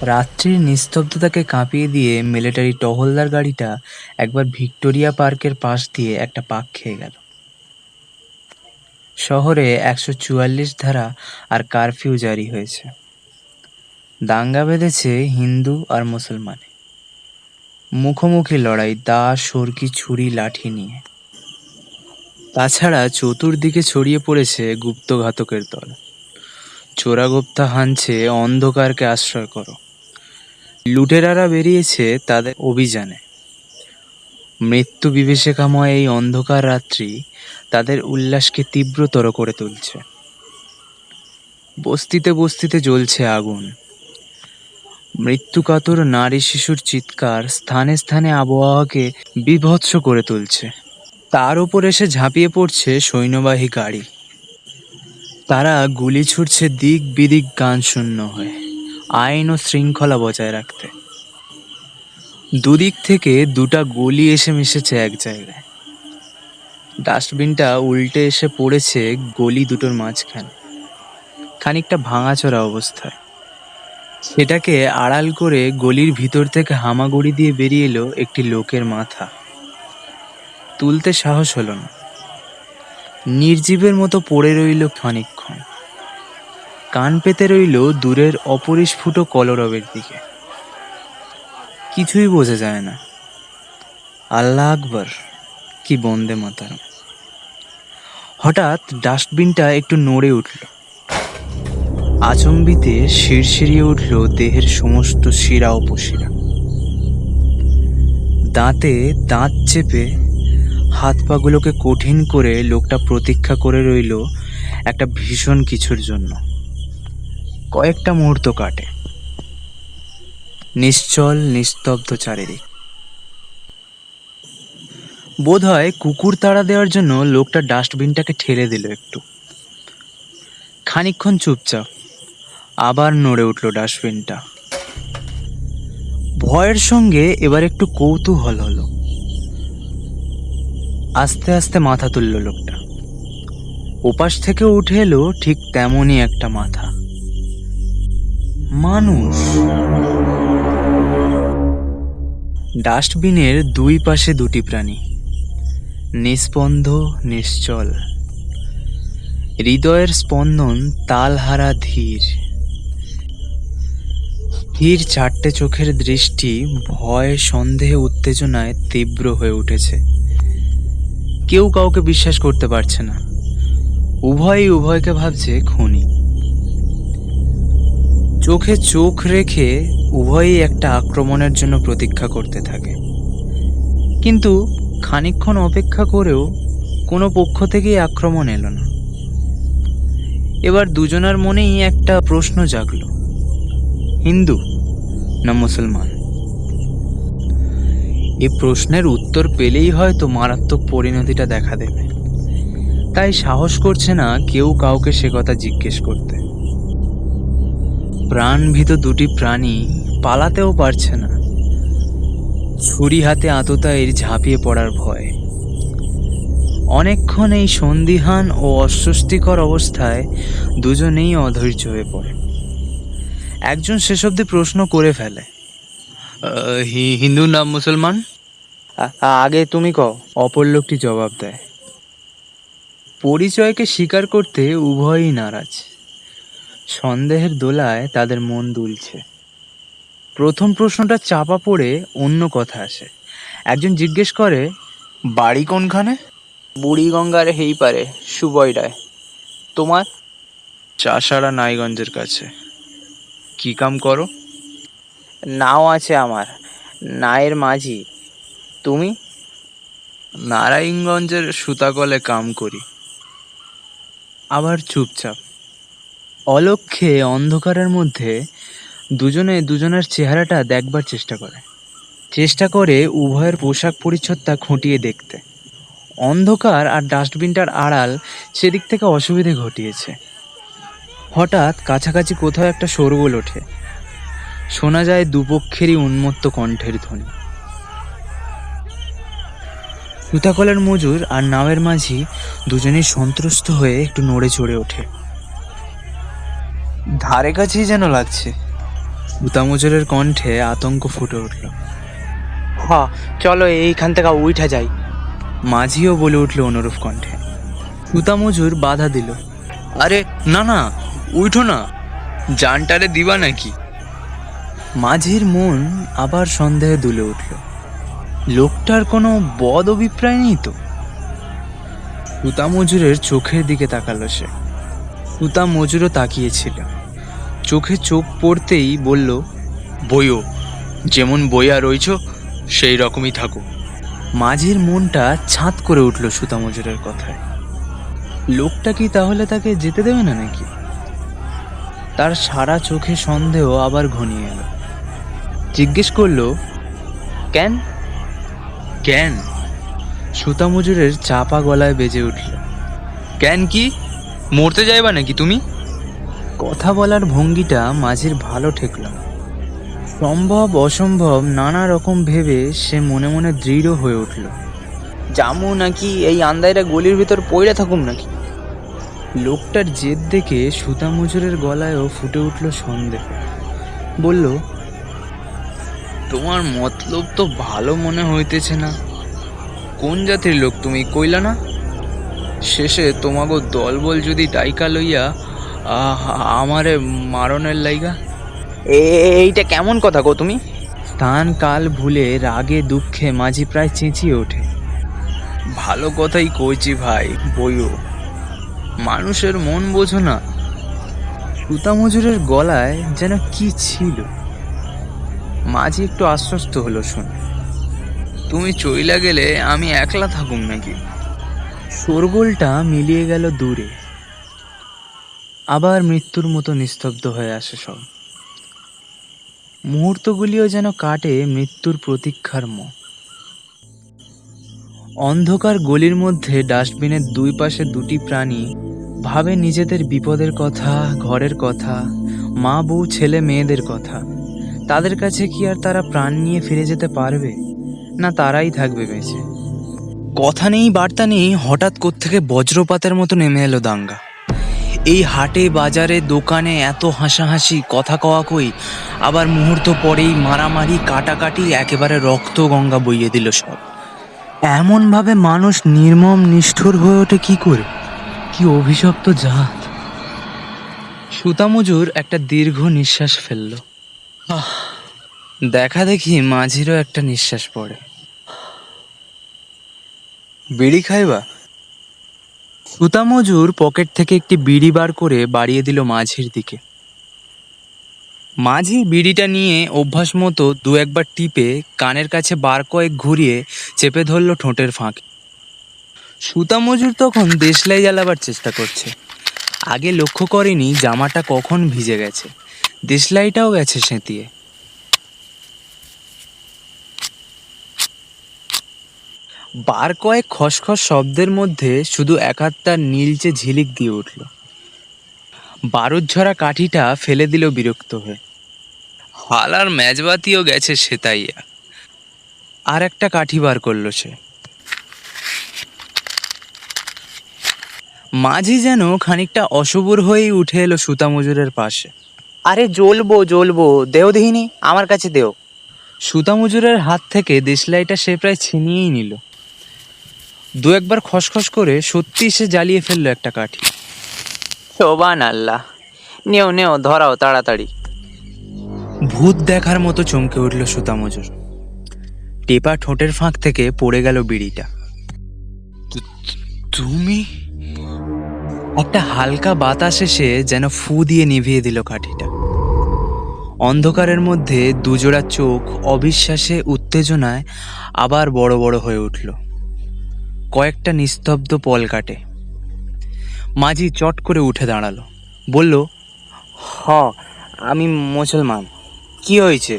রাত্রির নিস্তব্ধতাকে কাঁপিয়ে দিয়ে মিলিটারি টহলদার গাড়িটা একবার ভিক্টোরিয়া পার্কের পাশ দিয়ে একটা পাক খেয়ে গেল। শহরে ১৪৪ ধারা আর কারফিউ জারি হয়েছে। দাঙ্গা বেঁধেছে হিন্দু আর মুসলমানে। মুখোমুখি লড়াই, দা, সরকি, ছুরি, লাঠি নিয়ে। তাছাড়া চতুর্দিকে ছড়িয়ে পড়েছে গুপ্তঘাতকের দল। চোরাগোপ্তা হানছে অন্ধকারকে আশ্রয় করো। লুটেরারা বেরিয়েছে তাদের অভিযানে। মৃত্যু বিভীষিকাময় এই অন্ধকার রাত্রি তাদের উল্লাসকে তীব্রতর করে তুলছে। বস্তিতে বস্তিতে জ্বলছে আগুন। মৃত্যুকাতর নারী শিশুর চিৎকার স্থানে স্থানে আবহাওয়াকে বীভৎস করে তুলছে। তার উপর এসে ঝাঁপিয়ে পড়ছে সৈন্যবাহী গাড়ি। তারা গুলি ছুটছে দিক বিদিক গান শূন্য হয়ে, আইন ও শৃঙ্খলা বজায় রাখতে। দুদিক থেকে দুটা গলি এসে মিশেছে এক জায়গায়। ডাস্টবিনটা উল্টে এসে পড়েছে গলি দুটোর মাঝখানে, খানিকটা ভাঙাচোরা অবস্থায়। সেটাকে আড়াল করে গলির ভিতর থেকে হামাগুড়ি দিয়ে বেরিয়ে এলো একটি লোকের মাথা। তুলতে সাহস হলো না। নির্জীবের মতো পড়ে রইল খানিকক্ষণ। কান পেতে রইল দূরের অপরিস্ফুট কলরবের দিকে। কিছুই বোঝা যায় না। আল্লাহ আকবার, কি বন্দে মাতরম। হঠাৎ ডাস্টবিনটা একটু নড়ে উঠল। আচম্বিতে শিরশিরিয়ে উঠল দেহের সমস্ত শিরা উপশিরা। দাঁতে দাঁত চেপে হাত পাগুলোকে কঠিন করে লোকটা প্রতীক্ষা করে রইল একটা ভীষণ কিছুর জন্য। কয়েকটা মুহূর্ত কাটে। নিশ্চল নিস্তব্ধ চারিদিক। বোধহয় কুকুর তাড়া দেওয়ার জন্য লোকটা ডাস্টবিনটাকে ঠেলে দিল একটু। খানিকক্ষণ চুপচাপ। আবার নড়ে উঠল ডাস্টবিনটা। ভয়ের সঙ্গে এবার একটু কৌতূহল হলো। আস্তে আস্তে মাথা তুলল লোকটা। ওপাশ থেকে উঠে এলো ঠিক তেমনই একটা মাথা। মানুষ। ডাস্টবিনের দুই পাশে দুটি প্রাণী, নিস্পন্দ, নিশ্চল। হৃদয়ের স্পন্দন তালহারা, ধীর। স্থির চারটে চোখের দৃষ্টি ভয়, সন্দেহ, উত্তেজনায় তীব্র হয়ে উঠেছে। কেউ কাউকে বিশ্বাস করতে পারছে না। উভয়ই উভয়কে ভাবছে খুনি। চোখে চোখ রেখে উভয়ই একটা আক্রমণের জন্য প্রতীক্ষা করতে থাকে। কিন্তু খানিকক্ষণ অপেক্ষা করেও কোনো পক্ষ থেকেই আক্রমণ এলো না। এবার দুজনার মনেই একটা প্রশ্ন জাগলো, হিন্দু না মুসলমান? এই প্রশ্নের উত্তর পেলেই হয়তো মারাত্মক পরিণতিটা দেখা দেবে। তাই সাহস করছে না কেউ কাউকে সে কথা জিজ্ঞেস করতে। প্রাণভীত দুটি প্রাণী পালাতেও পারছে না। ছুরি হাতে আততায়ীর ঝাঁপিয়ে পড়ার ভয়। অনেকক্ষণ এই সন্দিহান ও অস্বস্তিকর অবস্থায় দুজনেই অধৈর্য হয়ে পড়ে। একজন শেষ অবধি প্রশ্ন করে ফেলে, হিন্দু না মুসলমান? আগে তুমি কও, অপর লোকটি জবাব দেয়। পরিচয়কে স্বীকার করতে উভয়ই নারাজ। সন্দেহের দোলায় তাদের মন দুলছে। প্রথম প্রশ্নটা চাপা পড়ে অন্য কথা আসে। একজন জিজ্ঞেস করে, বাড়ি কোনখানে? বুড়িগঙ্গার হেই পারে, সুবইরায়। তোমার? চাষাড়া, নাইগঞ্জের কাছে। কি কাম করো? নাও আছে আমার, নায়ের মাঝি। তুমি? নারায়ণগঞ্জের সুতাকলে কাম করি। আবার চুপচাপ। অলক্ষ্যে অন্ধকারের মধ্যে দুজনে দুজনের চেহারাটা দেখবার চেষ্টা করে উভয়ের পোশাক পরিচ্ছদটা খুঁটিয়ে দেখতে। অন্ধকার আর ডাস্টবিনটার আড়াল সেদিক থেকে অসুবিধে ঘটিয়েছে। হঠাৎ কাছাকাছি কোথাও একটা শোরগোল ওঠে। শোনা যায় দুপক্ষেরই উন্মত্ত কণ্ঠের ধ্বনি। সুতাকলের মজুর আর নাওয়ের মাঝি দুজনেই সন্ত্রস্ত হয়ে একটু নড়ে চড়ে ওঠে। ধারে কাছেই যেন লাগছে। সুতামজুরের কণ্ঠে আতঙ্ক ফুটে উঠল। হ, চলো এইখান থেকে উঠা যাই। মাঝিও বলে উঠল অনুরূপ কণ্ঠে। সুতামজুর বাধা দিল। আরে না না, উঠো না, জানটারে দিবা নাকি? মাঝির মন আবার সন্দেহে দুলে উঠল। লোকটার কোনো বদ অভিপ্রায় নেই তো? সুতামজুরের চোখের দিকে তাকালো সে। সুতামজুরও তাকিয়েছিল। চোখে চোখ পড়তেই বলল, বইও, যেমন বইয়া রইছ সেই রকমই থাকো। মাঝির মনটা ছাঁদ করে উঠল সুতামজুরের কথায়। লোকটা কি তাহলে তাকে যেতে দেবে না নাকি? তার সারা চোখে সন্দেহ আবার ঘনিয়ে এলো। জিজ্ঞেস করলো, কেন? কেন? সুতামজুরের চাপা গলায় বেজে উঠল। কেন কি? মরতে যাইবা নাকি তুমি? কথা বলার ভঙ্গিটা মাঝির ভালো ঠেকল না। সম্ভব অসম্ভব নানা রকম ভেবে সে মনে মনে দৃঢ় হয়ে উঠল। জামু নাকি এই আন্দাইরা গলির ভিতর পইড়া থাকুম নাকি? লোকটার জেদ দেখে সুতামজুরের গলায়ও ফুটে উঠল সন্দেহ। বলল, তোমার মতলব তো ভালো মনে হইতেছে না। কোন জাতির লোক তুমি কইলা না? শেষে তোমাগো দলবল যদি ডাইকা লইয়া আমারে মারণের লাইগা। এইটা কেমন কথা গো তুমি? স্থান কাল ভুলে রাগে দুঃখে মাঝি প্রায় চেঁচিয়ে ওঠে। ভালো কথাই কইছি ভাই, বইও, মানুষের মন বোঝো না। সুতামজুরের গলায় যেন কি ছিল। মাঝি একটু আশ্বস্ত হলো শুনে। তুমি চইলা গেলে আমি একলা থাকুম নাকি? শোরগোলটা মিলিয়ে গেল দূরে। আবার মৃত্যুর মতো নিস্তব্ধ হয়ে আসে সব। মুহূর্তগুলিও যেন কাটে মৃত্যুর প্রতীক্ষার মতো। অন্ধকার গলির মধ্যে ডাস্টবিনের দুই পাশে দুটি প্রাণী ভাবে নিজেদের বিপদের কথা, ঘরের কথা, মা বউ ছেলে মেয়েদের কথা। তাদের কাছে কি আর তারা প্রাণ নিয়ে ফিরে যেতে পারবে, না তারাই থাকবে বেঁচে? কথা নেই বার্তা নেই, হঠাৎ কোত্থেকে বজ্রপাতের মতো নেমে এলো দাঙ্গা। এই হাটে বাজারে দোকানে এত হাসাহাসি, কথা কওয়া কই, আবার মুহূর্ত পরেই মারামারি, কাটাকাটি, একেবারে রক্ত গঙ্গা বইয়ে দিল সব। এমনভাবে মানুষ নির্মম নিষ্ঠুর হয়ে ওঠে কি করে? কি অভিশপ্ত জাত! সুতামজুর একটা দীর্ঘ নিঃশ্বাস ফেলল। দেখা দেখি মাঝিরও একটা নিঃশ্বাস পড়ে। বিড়ি খাইবা? সুতামজুর পকেট থেকে একটি বিড়ি বার করে বাড়িয়ে দিল মাঝির দিকে। মাঝি বিড়িটা নিয়ে অভ্যাস মতো দু একবার টিপে কানের কাছে বার কয়েক ঘুরিয়ে চেপে ধরল ঠোঁটের ফাঁকে। সুতামজুর তখন দেশলাই জ্বালাবার চেষ্টা করছে। আগে লক্ষ্য করেনি জামাটা কখন ভিজে গেছে, দেশলাইটাও গেছে সেঁতিয়ে। বার কয়েক খসখস শব্দের মধ্যে শুধু একাত্তা নীলচে ঝিলিক দিয়ে উঠল। বারুদ ঝরা কাঠিটা ফেলে দিল বিরক্ত হয়ে। হালার মেজবাতিও গেছে সেতাইয়া। আর একটা কাঠি বার করলো সে। মাঝি যেন খানিকটা অসবুর হয়েই উঠে এলো সুতামজুরের পাশে। আরে জ্বলবো জ্বলবো, দেও দেহিনি, আমার কাছে দেও। সুতামজুরের হাত থেকে দেশলাইটা সে প্রায় ছিনিয়েই নিল। দু একবার খসখস করে সত্যি সে জ্বালিয়ে ফেললো একটা কাঠি। সোবান আল্লাহ, নেও নেও, ধরাও তাড়াতাড়ি। ভূত দেখার মতো চমকে উঠল সুতামজুর। টেপা ঠোঁটের ফাঁক থেকে পড়ে গেল বিড়িটা। তুমি? একটা হালকা বাতাস এসে যেন ফু দিয়ে নিভিয়ে দিল কাঠিটা। অন্ধকারের মধ্যে দুজোড়া চোখ অবিশ্বাসে উত্তেজনায় আবার বড় বড় হয়ে উঠল। কয়েকটা নিস্তব্ধ পল কাটে। মাঝি চট করে উঠে দাঁড়ালো, বলল, হ, আমি মুসলমান। কি হয়েছে?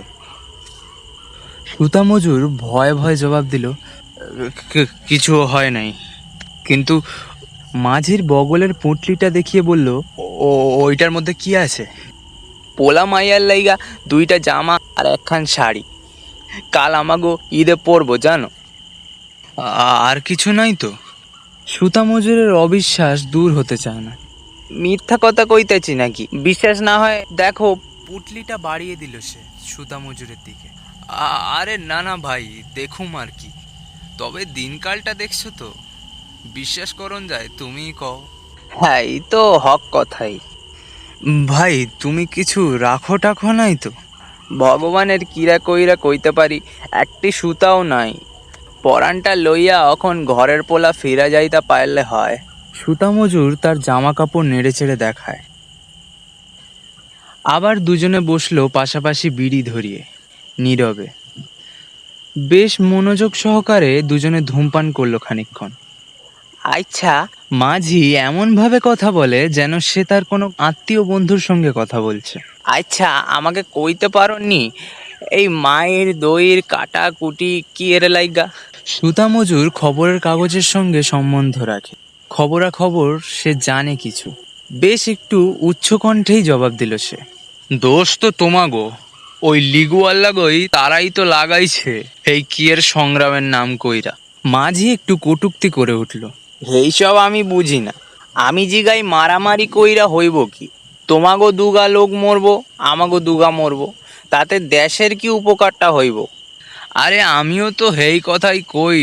সুতামজুর ভয়ে ভয়ে জবাব দিল, কিছু হয় নাই, কিন্তু মাঝির বগলের পুঁটলিটা দেখিয়ে বলল, ওইটার মধ্যে কি আছে? পোলা মাইয়ার লাইগা দুইটা জামা আর একখান শাড়ি। কাল আমাগো ঈদে পরবো জানো। আর কিছু নাই তো? সুতামজুরের অবিশ্বাস দূর হতে চায় না। মিথ্যা কথা কইতেছি নাকি? বিশ্বাস না হয় দেখো, পুটলিটা বাড়িয়ে দিল সে সুতা মজুরের দিকে। আরে না না ভাই, দেখুম আর কি, তবে দিনকালটা দেখছো তো, বিশ্বাস করন যায়, তুমিই কও। হ্যাঁ, এই তো হক কথাই। ভাই তুমি কিছু রাখো টাখো নাই তো? ভগবানের কিরা কইরা কইতে পারি, একটি সুতাও নাই। পরানটা লইয়া এখন ঘরের পোলা ফিরা যাইতা পারলে হয়। সুতা মজুর তার জামা কাপড় নেড়ে চেড়ে দেখায়। আবার দুজনে বসলো পাশাপাশি বিড়ি ধরিয়ে, নীরবে। বেশ মনোযোগ সহকারে দুজনে ধূমপান করলো খানিকক্ষণ। আচ্ছা, মাঝি এমনভাবে কথা বলে যেন সে তার কোনো আত্মীয় বন্ধুর সঙ্গে কথা বলছে। আচ্ছা, আমাকে কইতে পারোনি এই মায়ের দইয়ের কাটা কুটি কি এর লাইগা? সুতা মজুর খবরের কাগজের সঙ্গে সম্বন্ধ রাখে, খবরাখবর সে জানে কিছু। বেশ একটু উচ্চকণ্ঠেই জবাব দিল সে। দোষ তো তোমাগো, ওই লিগুয়াল্লাগই তারাই তো লাগাইছে এই কিয়ের সংগ্রামের নাম কইরা। মাঝি একটু কটূক্তি করে উঠল। এইসব আমি বুঝি না। আমি জিগাই মারামারি কইরা হইব কি? তোমাগো দুগা লোক মরবো, আমাগো দুগা মরবো, তাতে দেশের কি উপকারটা হইব? আরে আমিও তো হেই কথাই কই,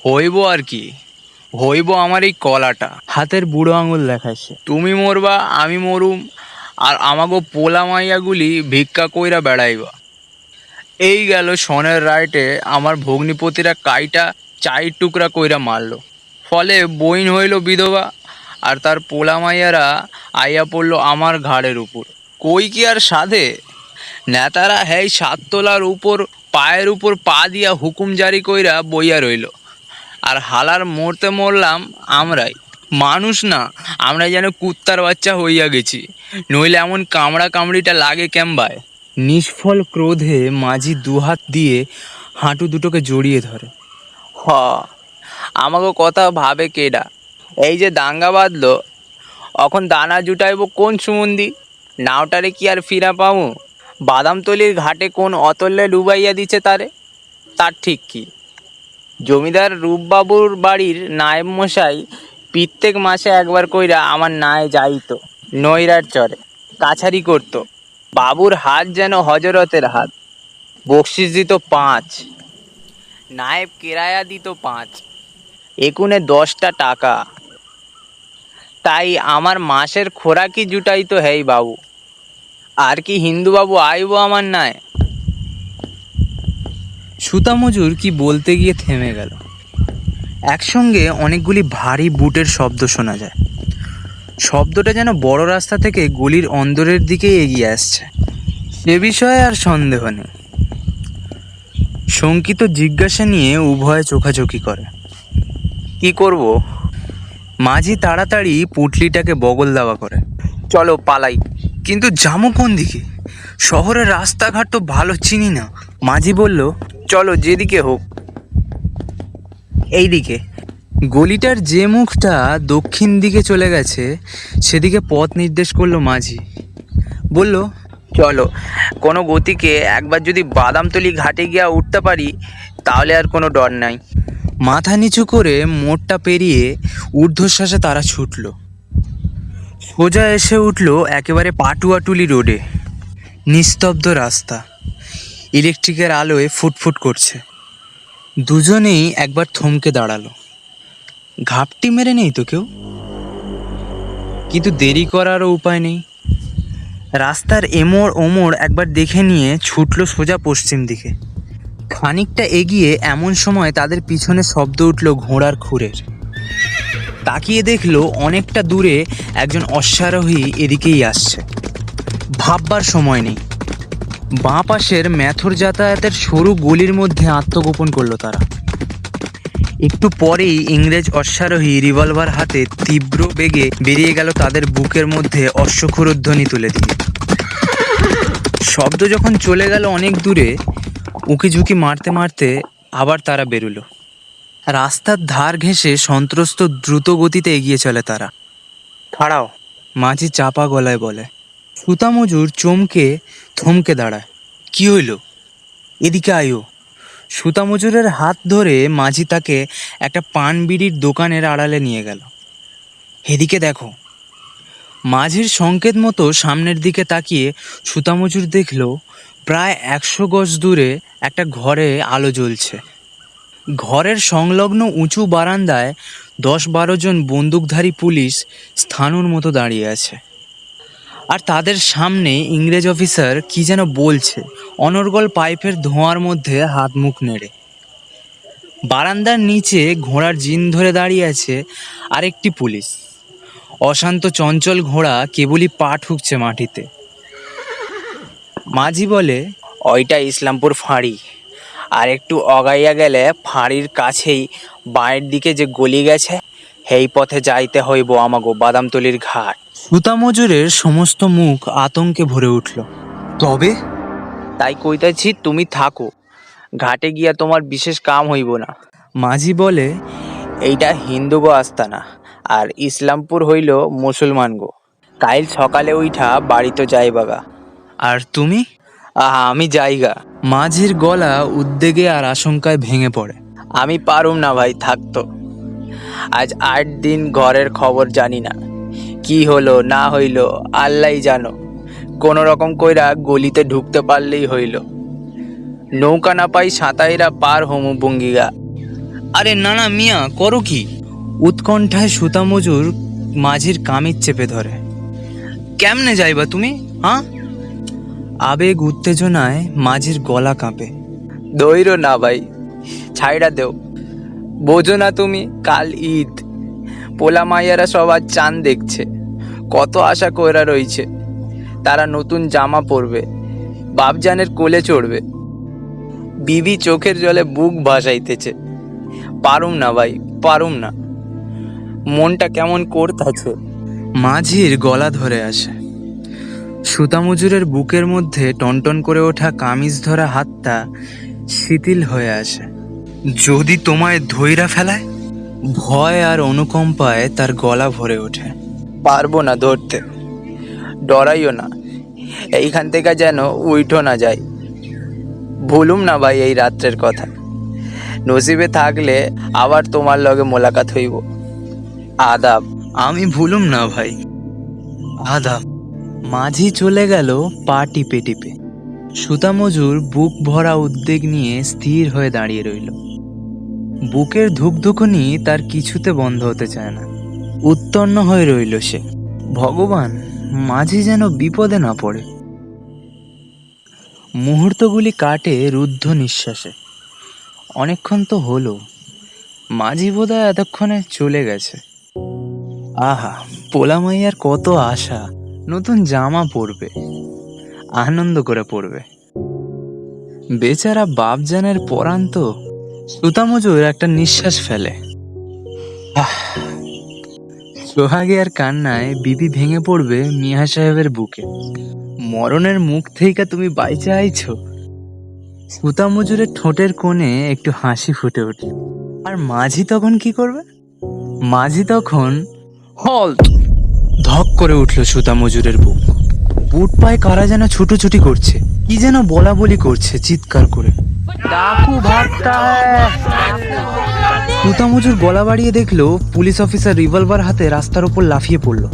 হইব আর কি, হইব আমার এই কলাটা। হাতের বুড়ো আঙুল দেখায় সে। তুমি মরবা, আমি মরুম, আর আমাগো পোলা মাইয়াগুলি ভিক্ষা কইরা বেড়াইবা। এই গেল সনের রাইটে আমার ভগ্নিপতিরা কাইটা চাই টুকরা কইরা মারলো, ফলে বইন হইল বিধবা, আর তার পোলা মাইয়ারা আইয়া পড়লো আমার ঘাড়ের উপর। কই কি আর সাধে? নেতারা হেই সাততলার উপর পায়ের উপর পা দিয়া হুকুম জারি কইরা বইয়া রইল, আর হালার মরতে মরলাম আমরাই। মানুষ না, আমরা যেন কুত্তার বাচ্চা হইয়া গেছি, নইলে এমন কামড়া কামড়িটা লাগে কেমবায়। নিষ্ফল ক্রোধে মাঝি দুহাত দিয়ে হাঁটু দুটোকে জড়িয়ে ধরে। হ, আমাগো কথা ভাবে কেডা? এই যে দাঙ্গা বাঁধলো, এখন দানা জুটাইব কোন সুমন্দি? নাওটারে কি আর ফিরা পামু? বাদামতলির ঘাটে কোন অতল্যে ডুবাইয়া দিছে তারে? তার ঠিক কি? জমিদার রূপবাবুর বাড়ির নায়েব মশাই প্রত্যেক মাসে একবার কইরা আমার নায়ে যাইত নৈরার চরে, কাছারি করত। বাবুর হাত যেন হজরতের হাত। বকশিস দিত 5, নায়েব কেরায়া দিত 5, একুনে 10টা টাকা। তাই আমার মাসের খোরাকি জুটাইতো হেই বাবু। আর কি হিন্দু বাবু আইব আমার নায়? সুতা মজুর কি বলতে গিয়ে থেমে গেল। একসঙ্গে অনেকগুলি ভারী বুটের শব্দ শোনা যায়। শব্দটা যেন বড় রাস্তা থেকে গলির অন্দরের দিকে এগিয়ে আসছে। সে বিষয়ে আর সন্দেহ নেই। শঙ্কিত জিজ্ঞাসা নিয়ে উভয়ে চোখাচোখি করে। কি করব? মাঝি তাড়াতাড়ি পুটলিটাকে বগল দাওয়া করে। চলো পালাই। কিন্তু যাবো কোন দিকে? শহরের রাস্তাঘাট তো ভালো চিনি না। মাঝি বলল, চলো যেদিকে হোক। এই দিকে। গলিটার যে মুখটা দক্ষিণ দিকে চলে গেছে সেদিকে পথ নির্দেশ করলো মাঝি। বলল, চলো, কোনো গতিকে একবার যদি বাদামতলি ঘাটে গিয়া উঠতে পারি তাহলে আর কোনো ডর নাই। মাথা নিচু করে মোড়টা পেরিয়ে ঊর্ধ্বশ্বাসে তারা ছুটল। সোজা এসে উঠল একেবারে পাটুয়াটুলি রোডে। নিস্তব্ধ রাস্তা, ইলেকট্রিকের আলোয় ফুটফুট করছে। দুজনেই একবার থমকে দাঁড়ালো। ঘাপটি মেরে নেই তো কেউ, কিন্তু দেরি করারও উপায় নেই। রাস্তার এমোড় ওমোড় একবার দেখে নিয়ে ছুটল সোজা পশ্চিম দিকে। খানিকটা এগিয়ে এমন সময় তাদের পিছনে শব্দ উঠল ঘোড়ার খুরের। তাকিয়ে দেখলো অনেকটা দূরে একজন অশ্বারোহী এদিকেই আসছে। ভাববার সময় নেই। বাঁ পাশের ম্যাথর যাতায়াতের সরু গলির মধ্যে আত্মগোপন করলো তারা। একটু পরেই ইংরেজ অশ্বারোহী রিভলভার হাতে তীব্র বেগে বেরিয়ে গেল তাদের বুকের মধ্যে অশ্বক্ষুরধ্বনি তুলে দিয়ে। শব্দ যখন চলে গেল অনেক দূরে, উঁকিঝুঁকি মারতে মারতে আবার তারা বেরুলো। রাস্তার ধার ঘেঁষে সন্ত্রস্ত দ্রুত গতিতে এগিয়ে চলে তারা। খাড়াও। মাঝি চাপা গলায় বলে। সুতা মজুর চমকে থমকে দাঁড়ায়। কি হইল? এদিকে আয়ো। সুতা মজুরের হাত ধরে মাঝি তাকে একটা পান বিড়ির দোকানের আড়ালে নিয়ে গেল। এদিকে দেখো। মাঝির সংকেত মতো সামনের দিকে তাকিয়ে সুতামজুর দেখল প্রায় 100 গজ দূরে একটা ঘরে আলো জ্বলছে। ঘরের সংলগ্ন উঁচু বারান্দায় 10-12 জন বন্দুকধারী পুলিশ স্থাণুর মতো দাঁড়িয়ে আছে, আর তাদের সামনে ইংরেজ অফিসার কি যেন বলছে অনর্গল পাইপের ধোঁয়ার মধ্যে হাত মুখ নেড়ে। বারান্দার নিচে ঘোড়ার জিন ধরে দাঁড়িয়ে আছে আরেকটি পুলিশ। অশান্ত চঞ্চল ঘোড়া কেবলই পা ঠুকছে মাটিতে। মাঝি বলে, ওইটা ইসলামপুর ফাঁড়ি, আর একটু অগাইয়া গেলে ফাঁড়ির কাছেই বাঁয়ের দিকে যে গলি গেছে সেই পথে যাইতে হইব আমাগো বাদামতলির ঘাট। সুতামজুরের সমস্ত মুখ আতঙ্কে ভরে উঠল। তবে তাই কইতেছি তুমি থাকো, ঘাটে গিয়া তোমার বিশেষ কাম হইব না। মাঝি বলে, এইটা হিন্দু গো আস্তানা, আর ইসলামপুর হইল মুসলমান গো। কাইল সকালে উঠা বাড়িতে যাইবাগা। আর তুমি? আমি যাইগা। মাঝির গলা উদ্বেগে আর আশঙ্কায় ভেঙে পড়ে। আমি পারুম না ভাই, থাকতো। আজ 8 দিন ঘরের খবর জানি না, কি হলো না হইল আল্লাহই জানো। কোন রকম কইরা গলিতে ঢুকতে পারলেই হইল। নৌকা না পাই সাঁতাইরা পার হমু বুঙ্গিগা। আরে না না মিয়া, করো কি? উৎকণ্ঠায় সুতামজুর মাঝির কামিজ চেপে ধরে। কেমনে যাইবা তুমি? হ্যাঁ? আবেগ উত্তেজনায় মাঝির গলা কাঁপে। দইর না ভাই, ছাইড়া দেও। বোঝো না তুমি, কাল ঈদ। পোলা মাইয়ারা সবার চাঁদ দেখছে, কত আশা কইরা রইছে। তারা নতুন জামা পরবে, বাপজানের কোলে চড়বে। বিবি চোখের জলে বুক ভাসাইতেছে। পারুম না ভাই, পারুম না। মনটা কেমন করতাছে। মাঝির গলা ধরে আসে। সুতামজুরের বুকের মধ্যে টনটন করে ওঠা কামিজ ধরা হাতটা শিথিল হয়ে আসে। যদি তোমায় ধইরা ফেলায়? ভয় আর অনুকম্পায় তার গলা ভরে ওঠে। পারবো না ধরতে, ডরাইও না। এইখান থেকে যেন উইঠো না যায়। ভুলুম না ভাই এই রাত্রের কথা। নসিবে থাকলে আবার তোমার লগে মোলাকাত হইব। আদাব। আমি ভুলুম না ভাই, আদাব। মাঝি চলে গেল পা টিপে টিপে। সুতামজুর বুক ভরা উদ্বেগ নিয়ে স্থির হয়ে দাঁড়িয়ে রইল। বুকের ধুকধুকুনি তার কিছুতে বন্ধ হতে চায় না। উত্তন্ন হয়ে রইল সে। ভগবান, মাঝি যেন বিপদে না পড়ে। মুহূর্তগুলি কাটে রুদ্ধ নিঃশ্বাসে। অনেকক্ষণ তো হলো, মাঝি বোধহয় এতক্ষণে চলে গেছে। আহা, পোলামাইয়ার কত আশা, নতুন জামা পরবে, আনন্দ করে পরবে। বেচারা বাপজানের পরাণ তো। সুতামজুর একটা নিঃশ্বাস ফেলে। সোহাগে আর কান্নায় বিবি ভেঙে পড়বে মিয়া সাহেবের বুকে। মরণের মুখ থেকে তুমি বাইচে আইছো। সুতামজুরের ঠোঁটের কোণে একটু হাসি ফুটে ওঠে। আর মাঝি তখন কি করবে? মাঝি তখন হল্ট। ধক করে উঠল সুতামজুরের বুক। বুট পায়ে কারা যেন ছুটোছুটি করছে, কি যেন বলা বলি করছে চিৎকার করে। ডাকু ভাগতা হ্যায়। সুতামজুর গলা বাড়িয়ে দেখলো পুলিশ অফিসার রিভলভার হাতে রাস্তার উপর লাফিয়ে পড়ল।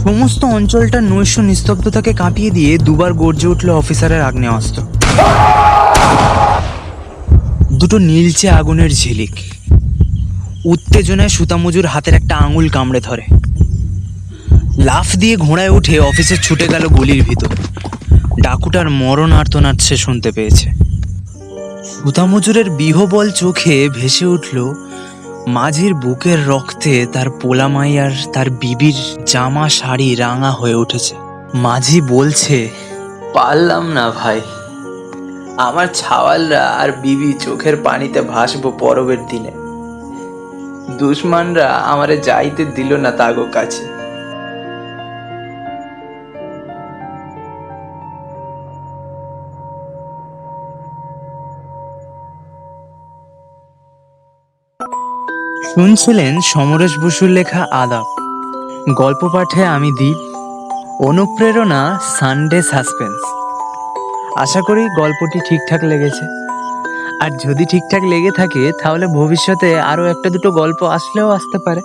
সমস্ত অঞ্চলটা নৈশ নিস্তব্ধতাকে কাঁপিয়ে দিয়ে দুবার গর্জে উঠল অফিসারের আগ্নেয়াস্ত্র। দুটো নীলচে আগুনের ঝিলিক। উত্তেজনায় সুতামজুর হাতের একটা আঙুল কামড়ে ধরে। লাফ দিয়ে ঘোড়ায় উঠে অফিসে ছুটে গেল গলির ভিতর। ডাকুটার মরণ আর্তনাদ সে শুনতে পেয়েছে। সুতামজুরের বিহবল চোখে ভেসে উঠল মাঝির বুকের রক্তে তার পোলামাইয়ার, তার বিবির জামা শাড়ি রাঙা হয়ে উঠেছে। মাঝি বলছে, পারলাম না ভাই, আমার ছাওয়ালরা আর বিবি চোখের পানিতে ভাসবো পরবের দিনে। দুশ্মনরা আমারে যাইতে দিল না তাগো কাছে। শুনছিলেন সমরেশ বসুর লেখা আদাব। গল্প পাঠে আমি দীপ। অনুপ্রেরণা সানডে সাসপেন্স। আশা করি গল্পটি ঠিকঠাক লেগেছে। আর যদি ঠিকঠাক লেগে থাকে তাহলে ভবিষ্যতে আরও একটা দুটো গল্প আসলেও আসতে পারে।